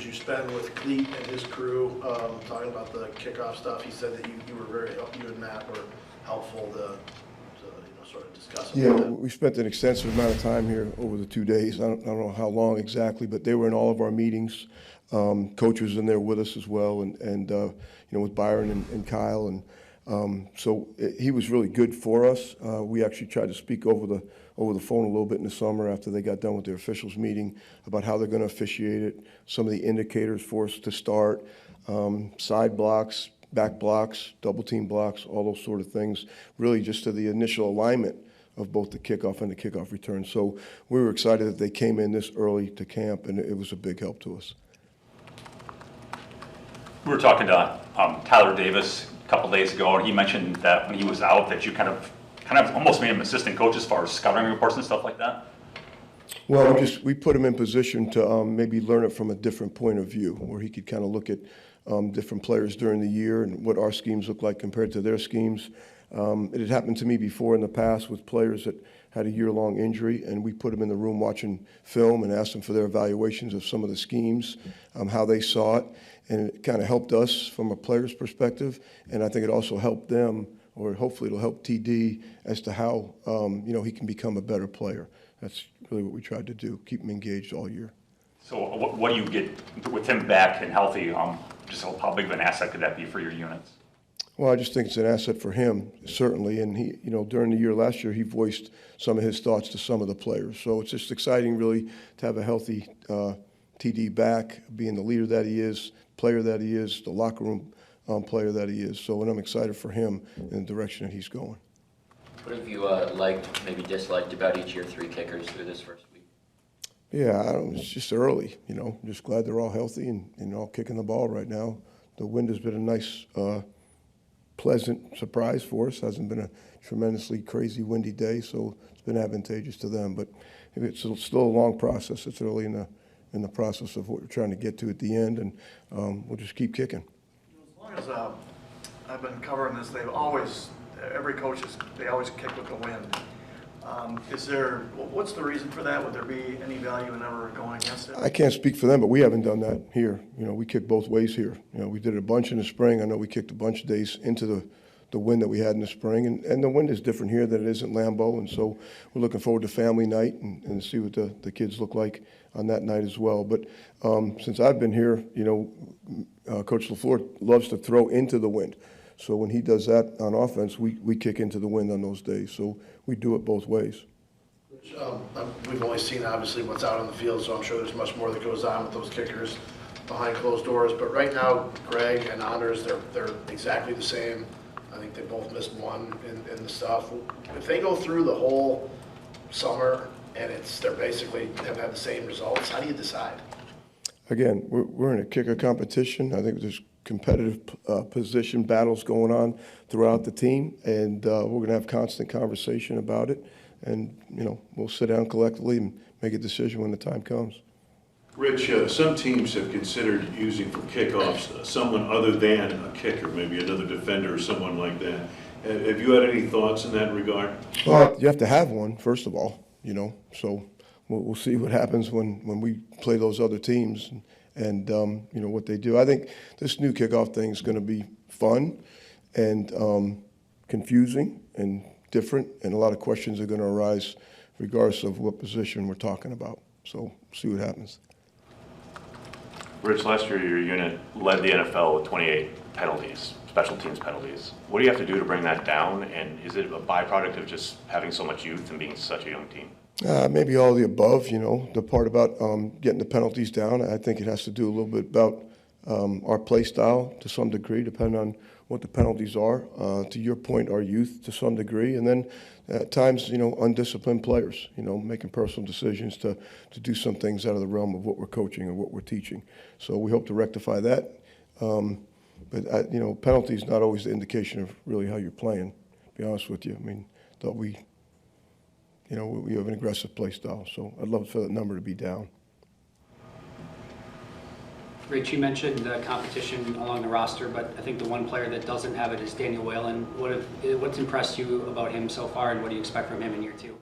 you spend with Cleat and his crew, talking about the kickoff stuff? He said that you were you and Matt were helpful to sort of discuss it. Yeah, we spent an extensive amount of time here over the 2 days. I don't know how long exactly, but they were in all of our meetings. Coach was in there with us as well, and with Byron and Kyle, and so he was really good for us. We actually tried to speak over the phone a little bit in the summer after they got done with their officials meeting about how they're going to officiate it, some of the indicators for us to start, side blocks, back blocks, double team blocks, all those sort of things, really just to the initial alignment of both the kickoff and the kickoff return. So we were excited that they came in this early to camp, and it was a big help to us. We were talking to Tyler Davis a couple days ago, and he mentioned that when he was out that you kind of almost made him assistant coach as far as scouting reports and stuff like that. Well, we put him in position to maybe learn it from a different point of view, where he could kind of look at different players during the year and what our schemes look like compared to their schemes. It had happened to me before in the past with players that had a year-long injury, and we put them in the room watching film and asked them for their evaluations of some of the schemes, how they saw it, and it kind of helped us from a player's perspective, and I think it also helped them, or hopefully it'll help TD as to how he can become a better player. That's really what we tried to do, keep him engaged all year. So what do you get with him back and healthy? Just how big of an asset could that be for your units? Well, I just think it's an asset for him, certainly. And he, during the year last year, he voiced some of his thoughts to some of the players. So it's just exciting, really, to have a healthy TD back, being the leader that he is, player that he is, the locker room player that he is. So, and I'm excited for him in the direction that he's going. What have you liked, maybe disliked about each of your three kickers through this first week? Yeah, it's just early. I'm just glad they're all healthy and all kicking the ball right now. The wind has been a nice, pleasant surprise for us. Hasn't been a tremendously crazy windy day, so it's been advantageous to them. But it's still a long process. It's early in the process of what we're trying to get to at the end, and we'll just keep kicking. As long as I've been covering this, every coach they always kick with the wind. What's the reason for that? Would there be any value in ever going against it? I can't speak for them, but we haven't done that here. We kick both ways here. We did it a bunch in the spring. I know we kicked a bunch of days into the wind that we had in the spring, and the wind is different here than it is in Lambeau, and so we're looking forward to family night and see what the kids look like on that night as well. But since I've been here, Coach LaFleur loves to throw into the wind. So when he does that on offense, we kick into the wind on those days. So we do it both ways. We've only seen, obviously, what's out on the field, so I'm sure there's much more that goes on with those kickers behind closed doors. But right now, Greg and Anders, they're exactly the same. I think they both missed one in the stuff. If they go through the whole summer and they're basically have had the same results, how do you decide? Again, we're in a kicker competition. I think there's competitive position battles going on throughout the team, and we're going to have constant conversation about it, and we'll sit down collectively and make a decision when the time comes. Rich, some teams have considered using for kickoffs someone other than a kicker, maybe another defender or someone like that. Have you had any thoughts in that regard? Well, you have to have one, first of all, so we'll see what happens when we play those other teams and what they do. I think this new kickoff thing is going to be fun and confusing and different, and a lot of questions are going to arise regardless of what position we're talking about. So see what happens. Rich, last year your unit led the NFL with 28 penalties, special teams penalties. What do you have to do to bring that down, and is it a byproduct of just having so much youth and being such a young team? Maybe all of the above, the part about getting the penalties down. I think it has to do a little bit about our play style to some degree, depending on what the penalties are. To your point, our youth to some degree. And then at times, undisciplined players, making personal decisions to do some things out of the realm of what we're coaching or what we're teaching. So we hope to rectify that. But, penalties not always the indication of really how you're playing, to be honest with you. I mean, thought we have an aggressive play style, so I'd love for that number to be down. Rich, you mentioned competition along the roster, but I think the one player that doesn't have it is Daniel Whalen. What's impressed you about him so far, and what do you expect from him in year two?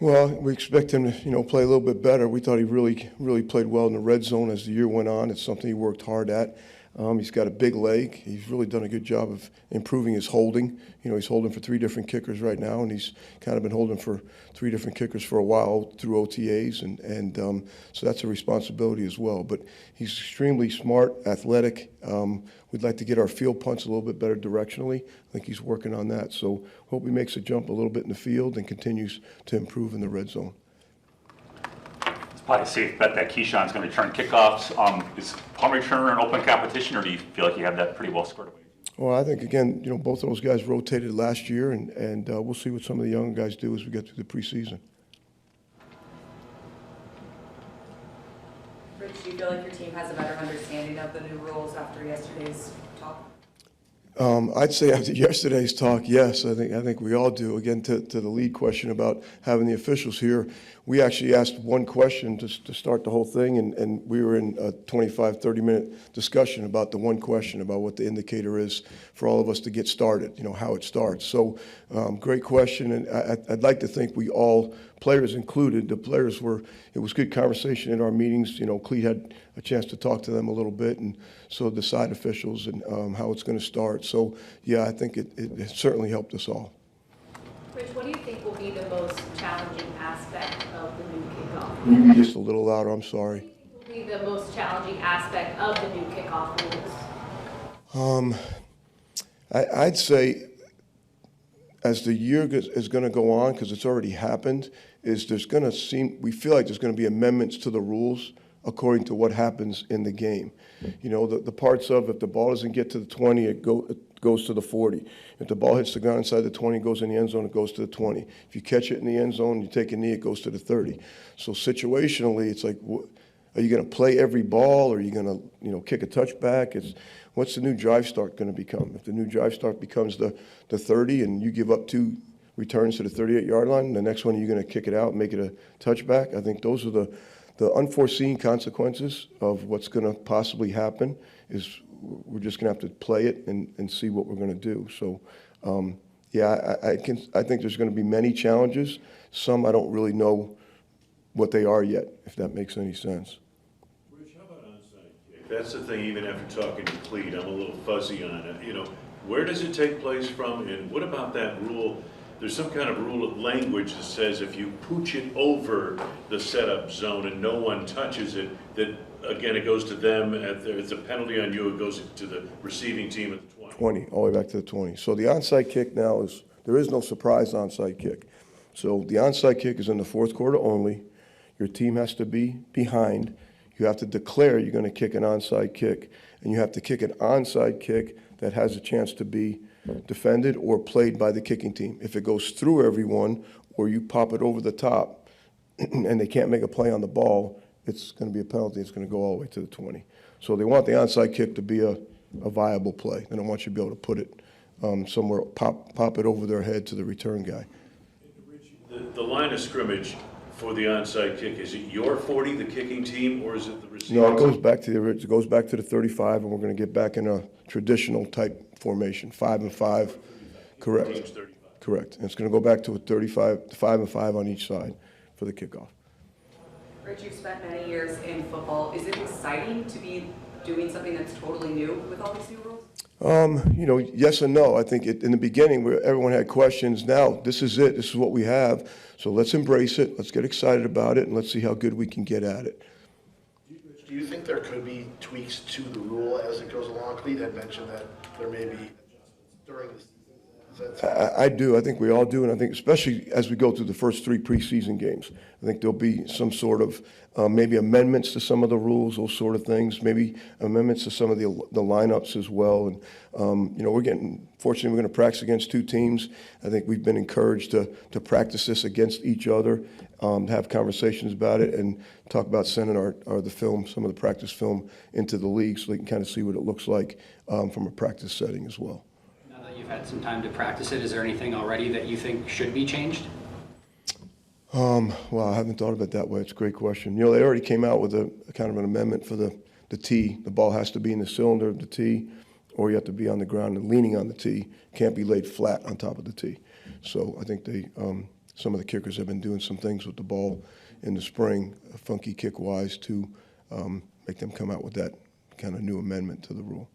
Well, we expect him to, play a little bit better. We thought he really played well in the red zone as the year went on. It's something he worked hard at. He's got a big leg. He's really done a good job of improving his holding. He's holding for 3 different kickers right now, and he's kind of been holding for 3 different kickers for a while through OTAs, and so that's a responsibility as well. But he's extremely smart, athletic. We'd like to get our field punch a little bit better directionally. I think he's working on that. So hope he makes a jump a little bit in the field and continues to improve in the red zone. It's probably a safe bet that Keyshawn's going to return kickoffs. Is punt returner an open competition, or do you feel like you have that pretty well squared away? Well, I think, again, both of those guys rotated last year, and we'll see what some of the young guys do as we get through the preseason. Rich, do you feel like your team has a better understanding of the new rules after yesterday's talk? I'd say after yesterday's talk, yes. I think we all do. Again, to the lead question about having the officials here, we actually asked one question to start the whole thing, and we were in a 25, 30-minute discussion about the one question about what the indicator is for all of us to get started, how it starts. So great question, and I'd like to think we all, players included, it was good conversation in our meetings. Cleat had a chance to talk to them a little bit, and so the side officials and how it's going to start. So, yeah, I think it certainly helped us all. Rich, what do you think will be the most challenging aspect of the new kickoff? Just a little louder, I'm sorry. What will be the most challenging aspect of the new kickoff rules? I'd say as the year is going to go on, because it's already happened, we feel like there's going to be amendments to the rules according to what happens in the game. The parts of if the ball doesn't get to the 20, it goes to the 40. If the ball hits the ground inside the 20, goes in the end zone, it goes to the 20. If you catch it in the end zone, you take a knee, it goes to the 30. So situationally, it's like, are you going to play every ball? Or are you going to, kick a touchback? What's the new drive start going to become? If the new drive start becomes the 30 and you give up 2 returns to the 38-yard line, the next one you're going to kick it out and make it a touchback, I think those are the unforeseen consequences of what's going to possibly happen. Is we're just going to have to play it and see what we're going to do. So, I think there's going to be many challenges. Some I don't really know what they are yet, if that makes any sense. Rich, how about onside kick? That's the thing, even after talking to Cleat, I'm a little fuzzy on it. Where does it take place from, and what about that rule? There's some kind of rule of language that says if you pooch it over the setup zone and no one touches it, that, again, it goes to them. It's a penalty on you. It goes to the receiving team at the 20. 20, all the way back to the 20. So the onside kick now there is no surprise onside kick. So the onside kick is in the fourth quarter only. Your team has to be behind. You have to declare you're going to kick an onside kick, and you have to kick an onside kick that has a chance to be defended or played by the kicking team. If it goes through everyone or you pop it over the top and they can't make a play on the ball, it's going to be a penalty. It's going to go all the way to the 20. So they want the onside kick to be a viable play. They don't want you to be able to put it somewhere, pop it over their head to the return guy. The line of scrimmage for the onside kick, is it your 40, the kicking team, or is it the receiving? No, it goes back to the 35, and we're going to get back in a traditional type formation, 5 and 5. Correct. Team's 35. Correct. And it's going to go back to a 5 and 5 on each side for the kickoff. Rich, you've spent many years in football. Is it exciting to be doing something that's totally new with all these new rules? Yes and no. I think in the beginning, where everyone had questions. Now, this is it. This is what we have. So let's embrace it. Let's get excited about it, and let's see how good we can get at it. Do you think there could be tweaks to the rule as it goes along? Cleat had mentioned that there may be during the season. I do. I think we all do, and I think especially as we go through the first 3 preseason games, I think there'll be some sort of maybe amendments to some of the rules, those sort of things, maybe amendments to some of the lineups as well. And, fortunately, we're going to practice against 2 teams. I think we've been encouraged to practice this against each other, have conversations about it, and talk about sending some of the practice film into the league so they can kind of see what it looks like from a practice setting as well. You've had some time to practice it. Is there anything already that you think should be changed? Well, I haven't thought of it that way. It's a great question. They already came out with a kind of an amendment for the tee. The ball has to be in the cylinder of the tee, or you have to be on the ground and leaning on the tee. Can't be laid flat on top of the tee. So I think they some of the kickers have been doing some things with the ball in the spring, funky kick-wise, to make them come out with that kind of new amendment to the rule.